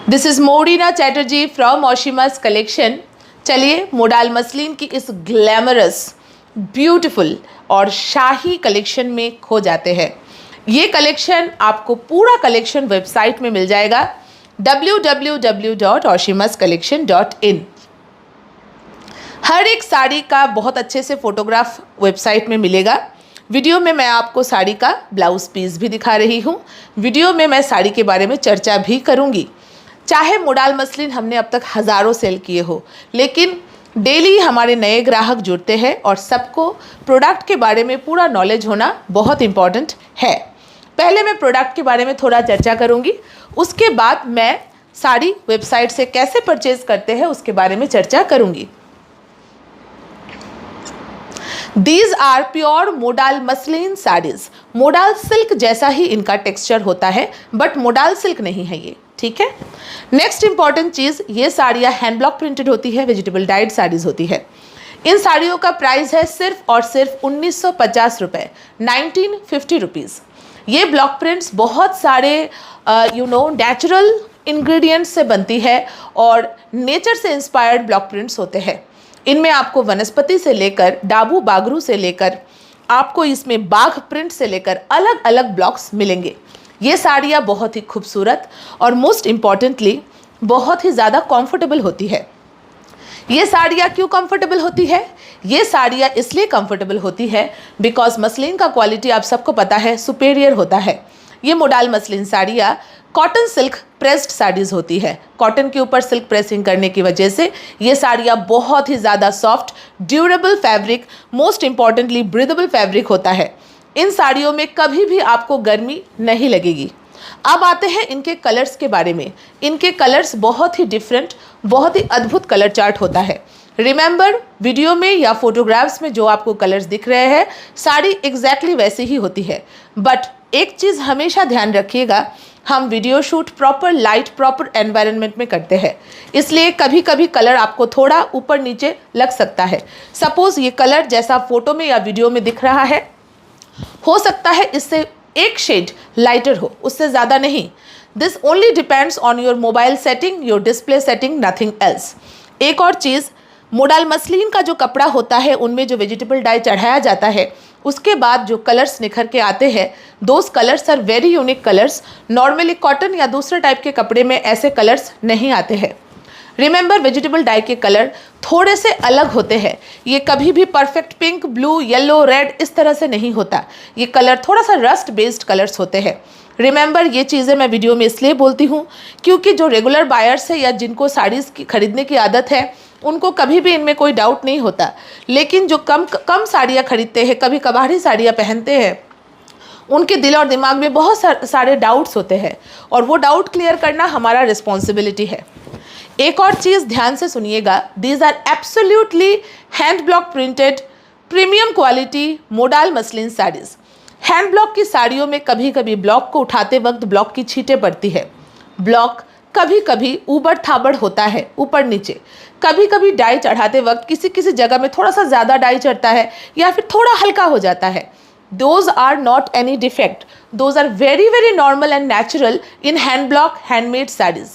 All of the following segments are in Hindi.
This is Modina Chatterjee from Oshimas collection. चलिए मोडाल मसलिन की इस ग्लैमरस ब्यूटीफुल और शाही कलेक्शन में खो जाते हैं। ये कलेक्शन आपको पूरा कलेक्शन वेबसाइट में मिल जाएगा www.oshimascollection.in। हर एक साड़ी का बहुत अच्छे से फोटोग्राफ वेबसाइट में मिलेगा। वीडियो में मैं आपको साड़ी का ब्लाउज पीस भी दिखा रही हूँ। वीडियो में मैं साड़ी के बारे में चर्चा भी करूँगी। चाहे मोडाल मसलिन हमने अब तक हज़ारों सेल किए हो, लेकिन डेली हमारे नए ग्राहक जुड़ते हैं और सबको प्रोडक्ट के बारे में पूरा नॉलेज होना बहुत इम्पॉर्टेंट है। पहले मैं प्रोडक्ट के बारे में थोड़ा चर्चा करूँगी, उसके बाद मैं साड़ी वेबसाइट से कैसे परचेज करते हैं उसके बारे में चर्चा करूँगी। These are pure modal muslin saris. Modal silk जैसा ही इनका टेक्सचर होता है, बट मोडाल सिल्क नहीं है ये, ठीक है। नेक्स्ट इंपॉर्टेंट चीज़, ये साड़ियाँ हैंड ब्लॉक प्रिंटेड होती है, वेजिटेबल डाइड साड़ीज़ होती है। इन साड़ियों का प्राइस है सिर्फ और सिर्फ 1950 रुपये, 1950 रुपीज़। ये ब्लॉक प्रिंट्स बहुत सारे नेचुरल इंग्रेडिएंट्स से बनती है और नेचर से इंस्पायर्ड ब्लॉक प्रिंट्स होते हैं। इनमें आपको वनस्पति से लेकर डाबू बागरू से लेकर आपको इसमें बाघ प्रिंट से लेकर अलग अलग ब्लॉक्स मिलेंगे। ये साड़ियाँ बहुत ही खूबसूरत और मोस्ट इम्पॉर्टेंटली बहुत ही ज़्यादा कंफर्टेबल होती है। ये साड़ियाँ क्यों कंफर्टेबल होती है? ये साड़ियाँ इसलिए कंफर्टेबल होती है बिकॉज मसलिन का क्वालिटी आप सबको पता है सुपेरियर होता है। ये मोडाल मसलिन साड़ियाँ कॉटन सिल्क प्रेस्ड साड़ीज़ होती है। कॉटन के ऊपर सिल्क प्रेसिंग करने की वजह से ये साड़ियाँ बहुत ही ज़्यादा soft, durable fabric, most importantly breathable fabric होता है। इन साड़ियों में कभी भी आपको गर्मी नहीं लगेगी। अब आते हैं इनके कलर्स के बारे में। इनके कलर्स बहुत ही डिफरेंट, बहुत ही अद्भुत कलर चार्ट होता है। रिमेंबर, वीडियो में या फोटोग्राफ्स में जो आपको कलर्स दिख रहे हैं, साड़ी एग्जैक्टली वैसी ही होती है। बट एक चीज़ हमेशा ध्यान रखिएगा, हम video shoot proper light, proper environment में करते हैं, इसलिए कभी कभी कलर आपको थोड़ा ऊपर नीचे लग सकता है। सपोज़ ये कलर जैसा फोटो में या वीडियो में दिख रहा है, हो सकता है इससे एक शेड लाइटर हो, उससे ज़्यादा नहीं। This only depends on your mobile setting, your display setting, nothing else. एक और चीज़, मोडाल मसलिन का जो कपड़ा होता है उनमें जो वेजिटेबल डाई चढ़ाया जाता है, उसके बाद जो कलर्स निखर के आते हैं, those colours are very unique colours. Normally cotton या दूसरे टाइप के कपड़े में ऐसे कलर्स नहीं आते हैं। रिमेंबर, वेजिटेबल डाई के कलर थोड़े से अलग होते हैं। ये कभी भी perfect pink, blue, yellow, red इस तरह से नहीं होता। ये कलर थोड़ा सा रस्ट बेस्ड कलर्स होते हैं। रिमेंबर, ये चीज़ें मैं वीडियो में इसलिए बोलती हूँ क्योंकि जो रेगुलर बायर्स है या जिनको साड़ीज़ की खरीदने की आदत है, उनको कभी भी इनमें कोई डाउट नहीं होता। लेकिन जो कम साड़ियाँ खरीदते हैं, कभी कभारी साड़ियाँ पहनते हैं, उनके दिल और दिमाग में बहुत सारे डाउट्स होते हैं और वो डाउट क्लियर करना हमारा रिस्पॉन्सिबिलिटी है। एक और चीज़ ध्यान से सुनिएगा, these are absolutely hand block printed premium quality modal muslin saris. Hand block की साड़ियों में कभी कभी ब्लॉक को उठाते वक्त ब्लॉक की छींटें पड़ती है। ब्लॉक कभी कभी ऊबड़ खाबड़ होता है, ऊपर नीचे। कभी कभी डाई चढ़ाते वक्त किसी किसी जगह में थोड़ा सा ज़्यादा डाई चढ़ता है या फिर थोड़ा हल्का हो जाता है। Those are not any defect, those are very very normal and natural in hand block handmade saris.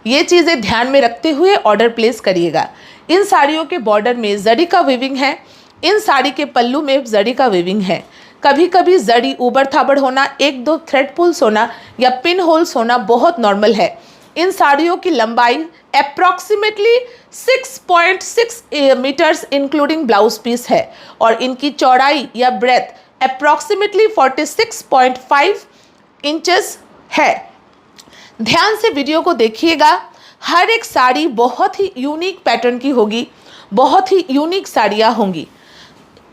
ये चीज़ें ध्यान में रखते हुए ऑर्डर प्लेस करिएगा। इन साड़ियों के बॉर्डर में जड़ी का वीविंग है, इन साड़ी के पल्लू में जड़ी का वीविंग है। कभी कभी जड़ी ऊबड़ खाबड़ होना, एक दो थ्रेड पुल्स होना या पिन होल्स होना बहुत नॉर्मल है। इन साड़ियों की लंबाई approximately 6.6 metres including blouse piece है और इनकी चौड़ाई या ब्रेथ अप्रॉक्सीमेटली 46.5 इंचेस है। ध्यान से वीडियो को देखिएगा। हर एक साड़ी बहुत ही यूनिक पैटर्न की होगी, बहुत ही यूनिक साड़ियाँ होंगी।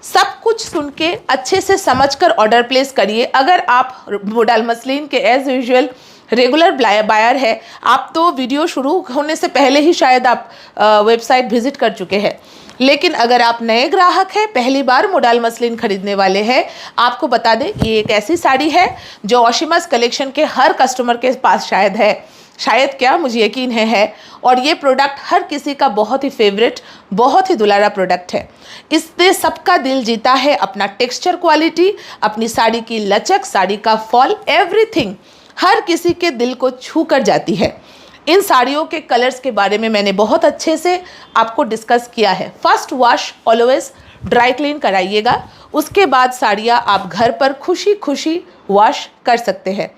सब कुछ सुन के अच्छे से समझकर ऑर्डर प्लेस करिए। अगर आप मोडाल मसलिन के एज यूजुअल रेगुलर बायर है, आप तो वीडियो शुरू होने से पहले ही शायद आप वेबसाइट विजिट कर चुके हैं। लेकिन अगर आप नए ग्राहक हैं, पहली बार मोडाल मसलिन खरीदने वाले हैं, आपको बता दें ये एक ऐसी साड़ी है जो ओशिमास कलेक्शन के हर कस्टमर के पास शायद है, शायद क्या मुझे यकीन है। और ये प्रोडक्ट हर किसी का बहुत ही फेवरेट, बहुत ही दुलारा प्रोडक्ट है। इसने सबका दिल जीता है। अपना टेक्सचर क्वालिटी, अपनी साड़ी की लचक, साड़ी का फॉल, एवरीथिंग हर किसी के दिल को छू कर जाती है। इन साड़ियों के कलर्स के बारे में मैंने बहुत अच्छे से आपको डिस्कस किया है। First wash always dry clean कराइएगा, उसके बाद साड़ियाँ आप घर पर खुशी खुशी वॉश कर सकते हैं।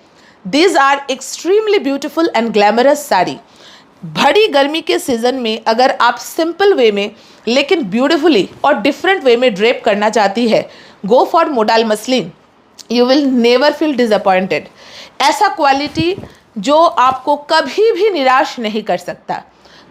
These are extremely beautiful and glamorous sari. बड़ी गर्मी के सीज़न में अगर आप सिंपल वे में लेकिन ब्यूटीफुली और डिफरेंट वे में ड्रेप करना चाहती है, go for modal muslin, you will never feel disappointed. ऐसा क्वालिटी जो आपको कभी भी निराश नहीं कर सकता।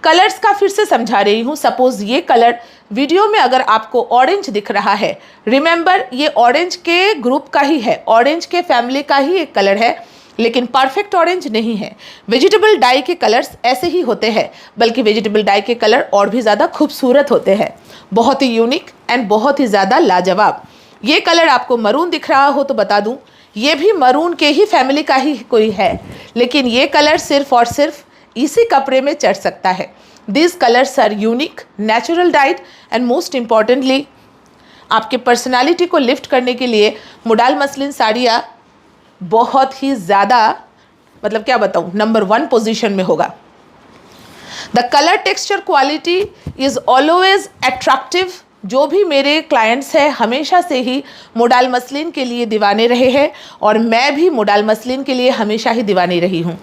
कलर्स का फिर से समझा रही हूँ। सपोज ये कलर वीडियो में अगर आपको ऑरेंज दिख रहा है, रिमेंबर ये ऑरेंज के ग्रुप का ही है, ऑरेंज के फैमिली का ही एक कलर है, लेकिन परफेक्ट ऑरेंज नहीं है। वेजिटेबल डाई के कलर्स ऐसे ही होते हैं, बल्कि वेजिटेबल डाई के कलर और भी ज़्यादा खूबसूरत होते हैं, बहुत ही यूनिक एंड बहुत ही ज़्यादा लाजवाब। ये कलर आपको मरून दिख रहा हो तो बता दूं, ये भी मरून के ही फैमिली का ही कोई है, लेकिन ये कलर सिर्फ और सिर्फ इसी कपड़े में चढ़ सकता है। This colours are unique, natural dyed and most importantly आपके पर्सनालिटी को लिफ्ट करने के लिए मोडाल मसलिन साड़ियाँ बहुत ही ज़्यादा, मतलब क्या बताऊँ, नंबर 1 पोजीशन में होगा। The colour texture quality is always attractive. जो भी मेरे क्लाइंट्स हैं हमेशा से ही मोडाल मसलिन के लिए दीवाने रहे हैं और मैं भी मोडाल मसलिन के लिए हमेशा ही दीवानी रही हूँ।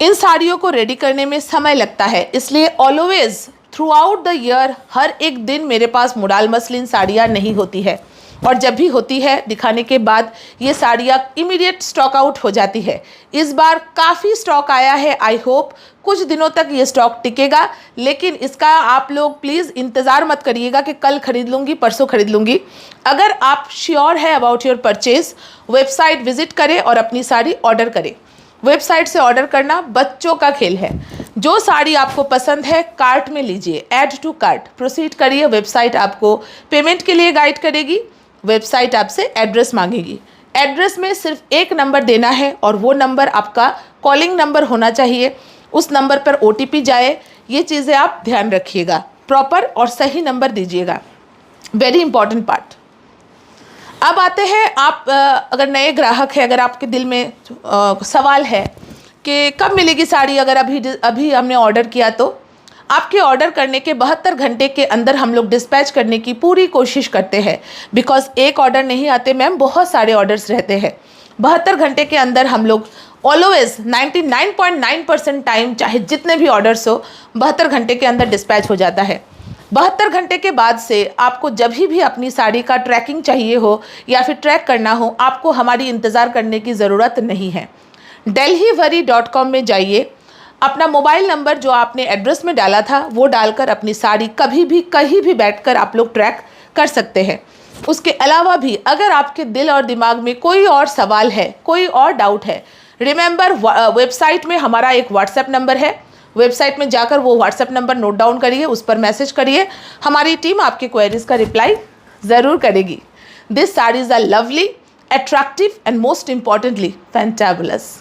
इन साड़ियों को रेडी करने में समय लगता है, इसलिए always throughout the year हर एक दिन मेरे पास मोडाल मसलिन साड़ियाँ नहीं होती है, और जब भी होती है दिखाने के बाद ये साड़ियाँ इमीडिएट स्टॉक आउट हो जाती है। इस बार काफ़ी स्टॉक आया है, आई होप कुछ दिनों तक ये स्टॉक टिकेगा, लेकिन इसका आप लोग प्लीज़ इंतज़ार मत करिएगा कि कल खरीद लूँगी, परसों खरीद लूँगी। अगर आप श्योर है about your purchase, website visit करें और अपनी साड़ी ऑर्डर करें। वेबसाइट से ऑर्डर करना बच्चों का खेल है। जो साड़ी आपको पसंद है कार्ट में लीजिए, ऐड टू कार्ट, प्रोसीड करिए। वेबसाइट आपको पेमेंट के लिए गाइड करेगी, वेबसाइट आपसे एड्रेस मांगेगी। एड्रेस में सिर्फ एक नंबर देना है और वो नंबर आपका कॉलिंग नंबर होना चाहिए। उस नंबर पर OTP जाए, ये चीज़ें आप ध्यान रखिएगा, प्रॉपर और सही नंबर दीजिएगा, वेरी इंपॉर्टेंट पार्ट। अब आते हैं आप अगर नए ग्राहक है, अगर आपके दिल में सवाल है कि कब मिलेगी साड़ी, अगर अभी हमने ऑर्डर किया, तो आपके ऑर्डर करने के 72 घंटे के अंदर हम लोग डिस्पैच करने की पूरी कोशिश करते हैं। बिकॉज एक ऑर्डर नहीं आते मैम, बहुत सारे ऑर्डर्स रहते हैं। 72 घंटे के अंदर हम लोग ऑलवेज 99.9% टाइम, चाहे जितने भी ऑर्डर्स हो, 72 घंटे के अंदर डिस्पैच हो जाता है। 72 घंटे के बाद से आपको जब भी अपनी साड़ी का ट्रैकिंग चाहिए हो या फिर ट्रैक करना हो, आपको हमारी इंतज़ार करने की ज़रूरत नहीं है। delhiwari.com में जाइए, अपना मोबाइल नंबर जो आपने एड्रेस में डाला था वो डालकर अपनी साड़ी कभी भी कहीं भी बैठकर आप लोग ट्रैक कर सकते हैं। उसके अलावा भी अगर आपके दिल और दिमाग में कोई और सवाल है, कोई और डाउट है, रिमेंबर वेबसाइट में हमारा एक व्हाट्सएप नंबर है, वेबसाइट में जाकर वो व्हाट्सएप नंबर नोट डाउन करिए, उस पर मैसेज करिए, हमारी टीम आपके क्वेरीज का रिप्लाई ज़रूर करेगी। This saris are lovely, attractive and most importantly fantabulous.